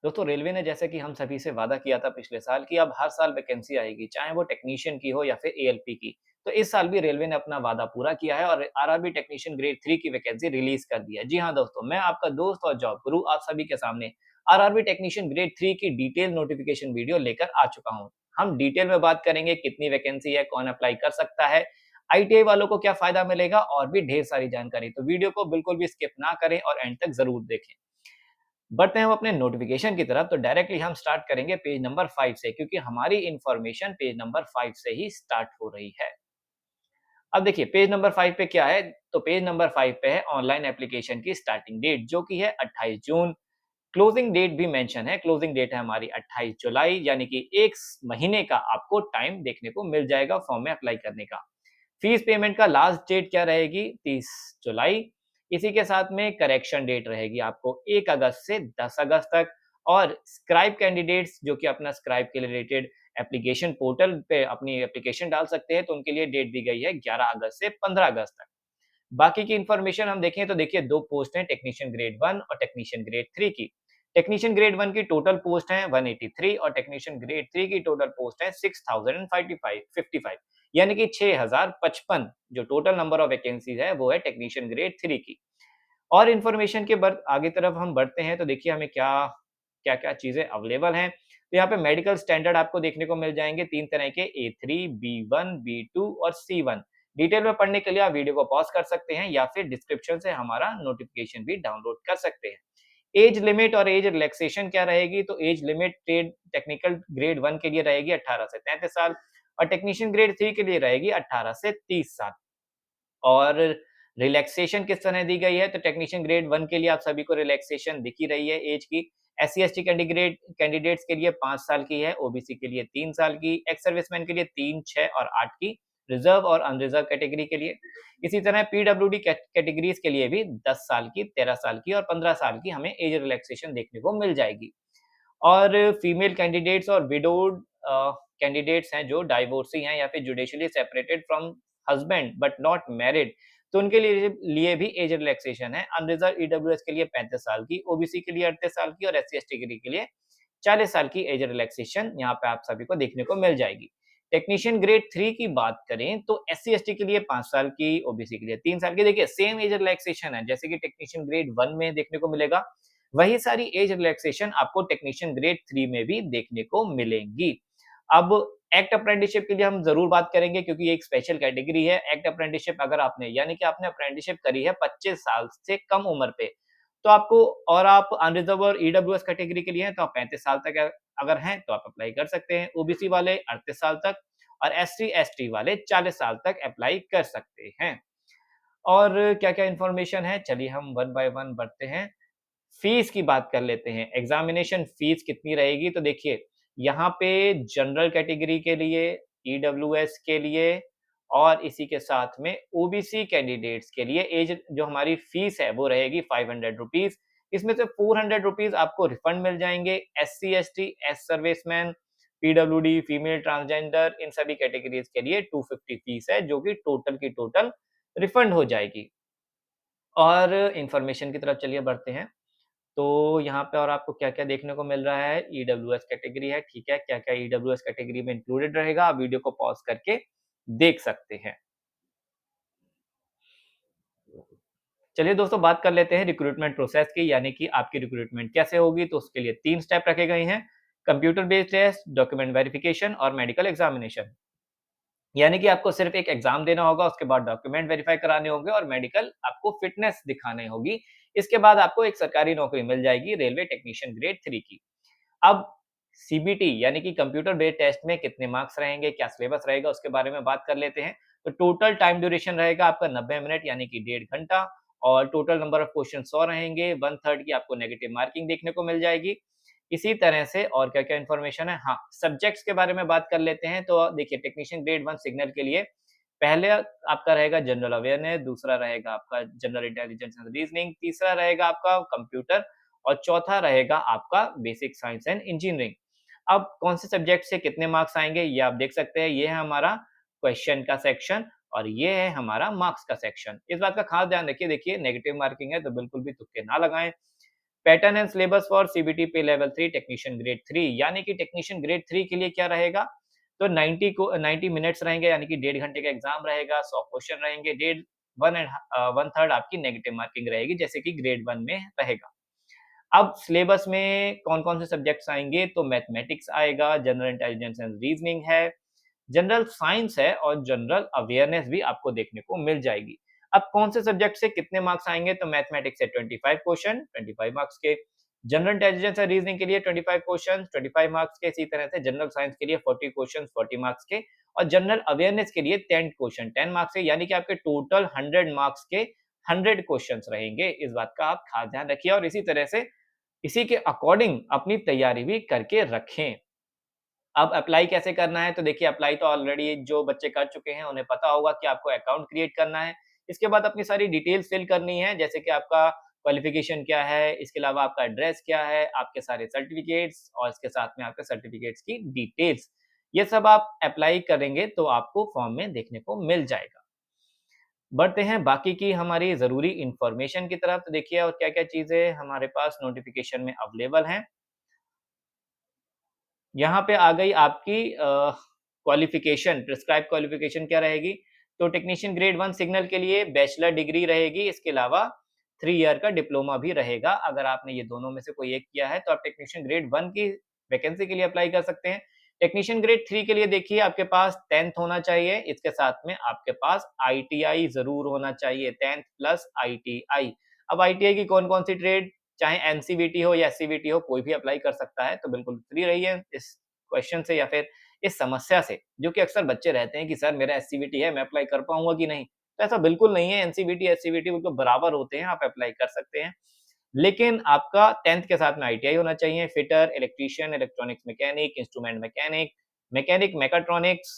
दोस्तों रेलवे ने जैसे कि हम सभी से वादा किया था पिछले साल कि अब हर साल वैकेंसी आएगी, चाहे वो टेक्नीशियन की हो या फिर एएलपी की। तो इस साल भी रेलवे ने अपना वादा पूरा किया है और आरआरबी टेक्नीशियन ग्रेड 3 की वैकेंसी रिलीज़ कर दी है। जी हाँ दोस्तों, मैं आपका दोस्त और जॉब गुरु आप सभी के सामने आरआरबी टेक्नीशियन ग्रेड 3 की डिटेल नोटिफ़िकेशन वीडियो लेकर आ चुका हूँ। हम डिटेल में बात करेंगे कितनी वैकेंसी है, कौन अप्लाई कर सकता है, आईटीआई वालों को क्या फ़ायदा मिलेगा और भी ढेर सारी जानकारी। तो वीडियो को बिल्कुल भी स्किप ना करें और एंड तक ज़रूर देखें। बढ़ते हैं हम अपने नोटिफिकेशन की तरफ, तो डायरेक्टली हम स्टार्ट करेंगे पेज नंबर 5 से, क्योंकि हमारी इन्फॉर्मेशन पेज नंबर 5 से ही स्टार्ट हो रही है। अब देखिए पेज नंबर 5 पे क्या है, तो पेज नंबर 5 पे है ऑनलाइन एप्लीकेशन की स्टार्टिंग डेट जो कि है 28 जून। क्लोजिंग डेट भी मेंशन है, क्लोजिंग डेट है हमारी 28 जुलाई, यानी कि 1 महीने का आपको टाइम देखने को मिल जाएगा फॉर्म में अप्लाई करने का। फीस पेमेंट का लास्ट डेट क्या रहेगी? 30 जुलाई। इसी के साथ में करेक्शन डेट रहेगी आपको 1 अगस्त से 10 अगस्त तक, और स्क्राइब कैंडिडेट्स जो कि अपना स्क्राइब के रिलेटेड एप्लीकेशन पोर्टल पे अपनी एप्लीकेशन डाल सकते हैं, तो उनके लिए डेट दी गई है 11 अगस्त से 15 अगस्त तक। बाकी की इन्फॉर्मेशन हम देखें तो देखिए 2 पोस्ट हैं टेक्नीशियन ग्रेड 1 और टेक्नीशियन ग्रेड 3 की। टेक्नीशियन ग्रेड 1 की टोटल पोस्ट है 183 और टेक्नीशियन ग्रेड 3 की टोटल पोस्ट है 6055 यानी कि 6055 जो टोटल नंबर ऑफ वैकेंसीज है वो है टेक्नीशियन ग्रेड 3 की। और इन्फॉर्मेशन के आगे तरफ हम बढ़ते हैं तो देखिए हमें क्या-क्या चीज़ें अवेलेबल हैं। तो यहाँ पे मेडिकल स्टैंडर्ड आपको देखने को मिल जाएँगे 3 तरह के A3, B1, B2 और C1। डिटेल में पढ़ने के लिए आप वीडियो को पॉज़ कर सकते हैं या फिर डिस्क्रिप्शन से हमारा नोटिफ़िकेशन भी डाउनलोड कर सकते हैं। एज लिमिट और एज रिलैक्सेशन क्या रहेगी? तो एज लिमिट टेक्निकल ग्रेड 1 के लिए रहेगी 18 से 33 साल और टेक्नीशियन ग्रेड 3 के लिए रहेगी 18 से 30 साल। और रिलैक्सेशन किस तरह दी गई है, तो टेक्नीशियन ग्रेड 1 के लिए आप सभी को रिलैक्सेशन दिख ही रही है एज की। एससी-एसटी कैंडिडेट्स के लिए 5 साल की है, ओबीसी के लिए 3 साल की, एक्स सर्विसमैन के लिए 3, 6 और 8 की, रिजर्व और अनरिजर्व कैटेगरी के लिए। इसी तरह पीडब्ल्यूडी कैटेगरीज़ के लिए भी 10 साल की, 13 साल की और 15 साल की हमें एज रिलैक्सेशन देखने को मिल जाएगी। और फीमेल कैंडिडेट्स और विडोड कैंडिडेट्स हैं जो डाइवोर्सी हैं या फिर judicially separated from husband but not married, तो उनके लिए भी एज रिलैक्सेशन है। अनरिजर्व ईडब्ल्यूएस के लिए 35 साल की, ओबीसी के लिए 38 साल की और एससी-एसटी के लिए 40 साल की एज रिलैक्सेशन यहाँ पे आप सभी को देखने को मिल जाएगी। टेक्नीशियन ग्रेड 3 की बात करें तो एससी-एसटी के लिए 5 साल की, ओबीसी के लिए 3 साल की। देखिए सेम एज रिलैक्सेशन है जैसे कि टेक्नीशियन ग्रेड 1 में देखने को मिलेगा, वही सारी एज रिलैक्सेशन आपको टेक्नीशियन ग्रेड 3 में भी देखने को मिलेंगी। अब एक्ट अप्रेंटिसशिप के लिए हम ज़रूर बात करेंगे क्योंकि ये एक स्पेशल कैटेगरी है। एक्ट अप्रेंटिसशिप अगर आपने यानी कि आपने अप्रेंटिसशिप करी है 25 साल से कम उम्र पे, तो आपको, और आप अनरिजर्व और ईडब्ल्यूएस कैटेगरी के लिए हैं तो आप 35 साल तक अगर हैं तो आप अप्लाई कर सकते हैं। ओबीसी वाले 38 साल तक और एससी-एसटी वाले 40 साल तक अप्लाई कर सकते हैं। और क्या-क्या इन्फॉर्मेशन है, चलिए हम वन बाय वन बढ़ते हैं। फीस की बात कर लेते हैं। एग्ज़ामिनेशन फीस कितनी रहेगी? तो देखिए, यहाँ पे जनरल कैटेगरी के लिए, ईडब्ल्यूएस के लिए और इसी के साथ में ओबीसी कैंडिडेट्स के लिए एज जो हमारी फीस है वो रहेगी ₹500। इसमें से ₹400 आपको रिफंड मिल जाएँगे। SC-ST, ex serviceman, PWD, female transgender इन सभी कैटेगरीज़ के लिए 250 फीस है जो कि टोटल की टोटल रिफंड हो जाएगी। और इन्फॉर्मेशन की तरफ चलिए बढ़ते हैं। तो यहाँ पे और आपको क्या-क्या देखने को मिल रहा है, ईडब्ल्यूएस कैटेगरी है, ठीक है, क्या-क्या ईडब्ल्यूएस कैटेगरी में इंक्लूडेड रहेगा, आप वीडियो को पॉज़ करके देख सकते हैं। चलिए दोस्तों बात कर लेते हैं रिक्रूटमेंट प्रोसेस की, यानी कि आपकी रिक्रूटमेंट कैसे होगी, तो उसके लिए 3 स्टेप रखे गए हैं, computer based test, document verification और मेडिकल एग्ज़ामिनेशन। यानी कि आपको सिर्फ एक एग्ज़ाम देना होगा, उसके बाद डॉक्यूमेंट वेरीफाई कराने होंगे और मेडिकल आपको फिटनेस दिखानी होगी। इसके बाद आपको एक सरकारी नौकरी मिल जाएगी रेलवे टेक्नीशियन ग्रेड 3 की। अब सीबीटी यानी कि कंप्यूटर बेस्ड टेस्ट में कितने मार्क्स रहेंगे, क्या सिलेबस रहेगा, उसके बारे में बात कर लेते हैं। तो टोटल टाइम ड्यूरेशन रहेगा आपका 90 मिनट यानी कि डेढ़ घंटा, और टोटल नंबर ऑफ क्वेश्चन 100 रहेंगे, 1/3 की आपको नेगेटिव मार्किंग देखने को मिल जाएगी। इसी तरह से और क्या-क्या इन्फॉर्मेशन है, हाँ, सब्जेक्ट्स के बारे में बात कर लेते हैं। तो देखिए टेक्नीशियन ग्रेड 1 सिग्नल के लिए पहले आपका रहेगा जनरल अवेयरनेस, दूसरा रहेगा आपका जनरल इंटेलिजेंस एंड रीजनिंग, तीसरा रहेगा आपका कंप्यूटर और चौथा रहेगा आपका बेसिक साइंस एंड इंजीनियरिंग। अब कौन से सब्जेक्ट से कितने मार्क्स आएँगे ये आप देख सकते हैं, ये है हमारा क्वेश्चन का सेक्शन और ये है हमारा मार्क्स का सेक्शन। इस बात का खास ध्यान रखिए, देखिए नेगेटिव मार्किंग है तो बिल्कुल भी तुक्के ना लगाएँ। Pattern and syllabus for CBT पे लेवल 3 टेक्नीशियन ग्रेड 3 यानी कि टेक्नीशियन ग्रेड 3 के लिए क्या रहेगा? तो 90 मिनट्स रहेंगे यानी कि डेढ़ घंटे का एग्ज़ाम रहेगा, 100 क्वेश्चन रहेंगे, डेढ़ 1 थर्ड आपकी नेगेटिव मार्किंग रहेगी जैसे कि ग्रेड 1 में रहेगा। अब सिलेबस में कौन-कौन से सब्जेक्ट्स आएँगे तो मैथमेटिक्स आएगा, जनरल इंटेलिजेंस एंड रीज़निंग है, जनरल साइंस है और जनरल अवेयरनेस भी आपको देखने को मिल जाएगी। अब कौन से सब्जेक्ट से कितने मार्क्स आएँगे तो मैथमेटिक्स से 25 क्वेश्चन 25 मार्क्स के, जनरल इंटेलिजेंस और रीज़निंग के लिए 25 क्वेश्चन 25 मार्क्स के, इसी तरह से जनरल साइंस के लिए 40 क्वेश्चन 40 मार्क्स के और जनरल अवेयरनेस के लिए 10 क्वेश्चन 10 मार्क्स के यानी कि आपके टोटल 100 मार्क्स के 100 क्वेश्चन्स रहेंगे। इस बात का आप खास ध्यान रखिए और इसी तरह से इसी के अकॉर्डिंग अपनी तैयारी भी करके रखें। अब अप्लाई कैसे करना है? तो देखिए अप्लाई तो ऑलरेडी जो बच्चे कर चुके हैं उन्हें पता होगा कि आपको अकाउंट क्रिएट करना है। इसके बाद अपनी सारी डिटेल्स फिल करनी है जैसे कि आपका क्वालिफ़िकेशन क्या है, इसके अलावा आपका एड्रेस क्या है, आपके सारे सर्टिफ़िकेट्स और इसके साथ में आपके सर्टिफ़िकेट्स की डिटेल्स। ये सब आप अप्लाई करेंगे तो आपको फॉर्म में देखने को मिल जाएगा। बढ़ते हैं बाकी की हमारी ज़रूरी इन्फॉर्मेशन की तरफ, तो देखिए और क्या-क्या चीज़ें हमारे पास नोटिफ़िकेशन में अवेलेबल हैं। यहाँ पे आ गई आपकी क्वालिफ़िकेशन, प्रिस्क्राइब्ड क्वालिफ़िकेशन क्या रहेगी? तो टेक्नीशियन ग्रेड 1 सिग्नल के लिए बैचलर डिग्री रहेगी, इसके अलावा 3 ईयर का डिप्लोमा भी रहेगा। अगर आपने ये दोनों में से कोई एक किया है, तो आप टेक्नीशियन ग्रेड 1 की वैकेंसी के लिए अप्लाई कर सकते हैं। टेक्नीशियन ग्रेड 3 के लिए देखिए आपके पास 10th होना चाहिए, इसके साथ में आपके पास आईटीआई ज़रूर होना चाहिए, 10th प्लस आईटीआई। अब आईटीआई की कौन-कौन सी ट्रेड चाहे एनसीवीटी हो या एससीवीटी हो, कोई भी अप्लाई कर सकता है, तो बिल्कुल फ्री रहिए इस क्वेश्चन से या फिर इस समस्या से, जो कि अक्सर बच्चे रहते हैं कि सर मेरा एससीवीटी है, मैं अप्लाई कर पाऊँगा कि नहीं? तो ऐसा बिल्कुल नहीं है, एनसीवीटी, एससीवीटी बिल्कुल बराबर होते हैं, आप अप्लाई कर सकते हैं। लेकिन आपका 10th के साथ में आईटीआई होना चाहिए, fitter, electrician, electronics mechanic, instrument mechanic, mechanic mechatronics,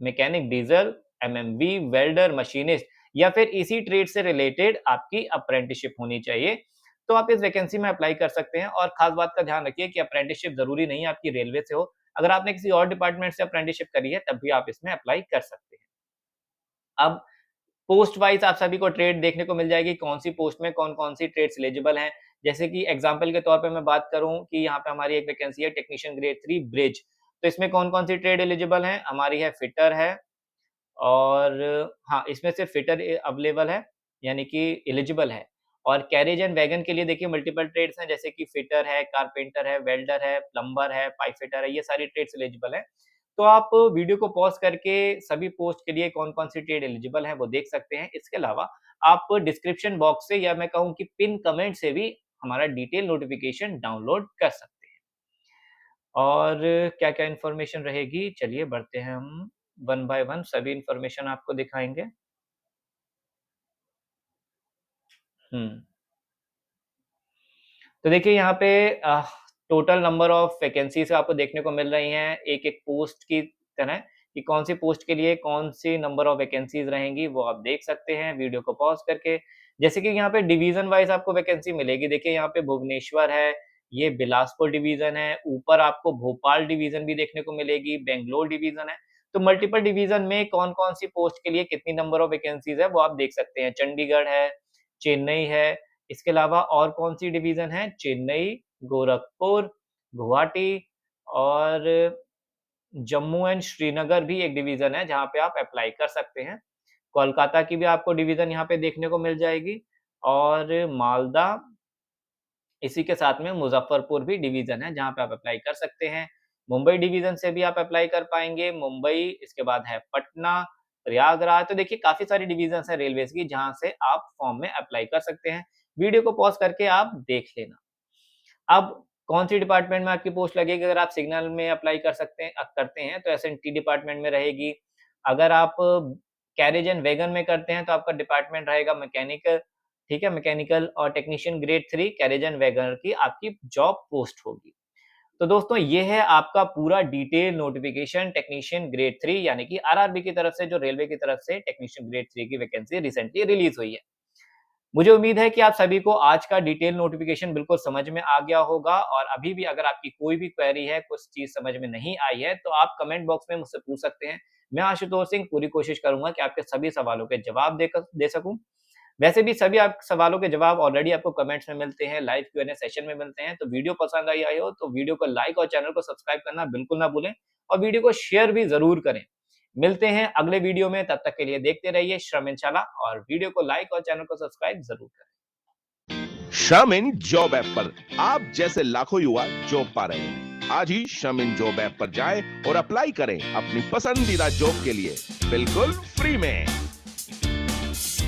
mechanic diesel, MMV, welder, machinist या फिर इसी ट्रेड से रिलेटेड आपकी अप्रेंटिसशिप होनी चाहिए। तो आप इस वैकेंसी में अप्लाई कर सकते हैं और खास बात का ध्यान रखिए कि अप्रेंटिसशिप ज़रूरी नहीं है आपकी रेलवे से हो। अगर आपने किसी और डिपार्टमेंट से अप्रेंटिसशिप करी है, तब भी आप इसमें अप्लाई कर सकते हैं। अब पोस्ट वाइज़ आप सभी को ट्रेड देखने को मिल जाएगी, कौन-सी पोस्ट में कौन-कौन सी ट्रेड्स एलिजिबल हैं। जैसे कि एग्ज़ाम्पल के तौर पे मैं बात करूँ कि यहाँ पे हमारी एक वैकेंसी है टेक्नीशियन ग्रेड 3 ब्रिज, तो इसमें कौन-कौन सी ट्रेड एलिजिबल हैं? हमारी है फिटर है और हाँ, इसमें सिर्फ़ फिटर अवेलेबल है, यानी कि एलिजिबल है और कैरेज एंड वैगन के लिए देखिए मल्टीपल ट्रेड्स हैं, जैसे कि फिटर है, कारपेंटर है, वेल्डर है, प्लम्बर है, पाइप फिटर है, ये सारी ट्रेड्स एलिजिबल हैं। तो आप वीडियो को पॉज़ करके सभी पोस्ट के लिए कौन-कौन सी ट्रेड एलिजिबल है, वो देख सकते हैं। इसके अलावा आप डिस्क्रिप्शन बॉक्स से या मैं कहूँ कि पिन कमेंट से भी हमारा डिटेल नोटिफ़िकेशन डाउनलोड कर सकते हैं। और क्या-क्या इन्फॉर्मेशन रहेगी, चलिए बढ़ते हैं हम वन बाय वन सभी इन्फॉर्मेशन आपको दिखाएँगे। हुँ। तो देखिए यहाँ पे टोटल नंबर ऑफ वैकेंसीज़ आपको देखने को मिल रही हैं, एक-एक पोस्ट की तरह कि कौन-सी पोस्ट के लिए कौन-सी नंबर ऑफ वैकेंसीज़ रहेंगी, वो आप देख सकते हैं वीडियो को पॉज़ करके। जैसे कि यहाँ पे डिवीज़न वाइज़ आपको वैकेंसी मिलेगी, देखिए यहाँ पे भुवनेश्वर है, ये बिलासपुर डिवीज़न है, ऊपर आपको भोपाल डिवीज़न भी देखने को मिलेगी, बैंगलोर डिवीज़न है। तो मल्टीपल डिवीज़न में कौन-कौन सी पोस्ट के लिए कितनी नंबर ऑफ वैकेंसीज़ है, वो आप देख सकते हैं। चंडीगढ़ है, चेन्नई है, इसके अलावा और कौन-सी डिवीज़न है? चेन्नई, गोरखपुर, गुवाहाटी और जम्मू एंड श्रीनगर भी एक डिवीज़न है, जहाँ पे आप अप्लाई कर सकते हैं। कोलकाता की भी आपको डिवीज़न यहाँ पे देखने को मिल जाएगी और मालदा, इसी के साथ में मुज़फ्फरपुर भी डिवीज़न है, जहाँ पे आप अप्लाई कर सकते हैं। मुंबई डिवीज़न से भी आप अप्लाई कर पाएँगे, मुंबई, इसके बाद है पटना, प्रयागराज, तो देखिए काफ़ी सारी डिवीज़न्स हैं रेलवेज़ की, जहाँ से आप फॉर्म में अप्लाई कर सकते हैं। वीडियो को पॉज़ करके आप देख लेना। अब कौन-सी डिपार्टमेंट में आपकी पोस्ट लगेगी अगर आप सिग्नल में अप्लाई कर सकते हैं करते हैं तो एस&टी डिपार्टमेंट में रहेगी। अगर आप कैरेज एंड वैगन में करते हैं तो आपका डिपार्टमेंट रहेगा मैकेनिकल, ठीक है? मैकेनिकल और technician grade 3 carriage and wagon की आपकी जॉब पोस्ट होगी। तो दोस्तों ये है आपका पूरा डिटेल नोटिफ़िकेशन टेक्नीशियन ग्रेड 3 यानी कि आरआरबी की तरफ से जो रेलवे की तरफ से टेक्नीशियन ग्रेड 3 की वैकेंसी रिसेंटली रिलीज़ हुई है। मुझे उम्मीद है कि आप सभी को आज का डिटेल नोटिफ़िकेशन बिल्कुल समझ में आ गया होगा और अभी भी अगर आपकी कोई भी क्वेरी है, कुछ चीज़ समझ में नहीं आई है, तो आप कमेंट बॉक्स में मुझसे पूछ सकते हैं। मैं आशुतोष सिंह पूरी कोशिश करूँगा कि आपके सभी सवालों के जवाब दे सकूँ। वैसे भी सभी आप सवालों के जवाब ऑलरेडी आपको कमेंट्स में मिलते हैं, लाइव क्यू&ए सेशन में मिलते हैं। तो वीडियो पसंद आई हो तो वीडियो को लाइक और चैनल को सब्सक्राइब करना बिल्कुल ना भूलें और वीडियो को शेयर भी ज़रूर करें। मिलते हैं अगले वीडियो में, तब तक के लिए देखते रहिए श्रम और वीडियो को लाइक और चैनल को सब्सक्राइब ज़रूर करें। श्रम इन जॉब ऐप पर आप जैसे लाखों युवा जॉब पा रहे हैं। आज ही श्रम इन जॉब ऐप पर जाएं और अप्लाई करें अपनी पसंदीदा जॉब के लिए बिल्कुल फ्री में।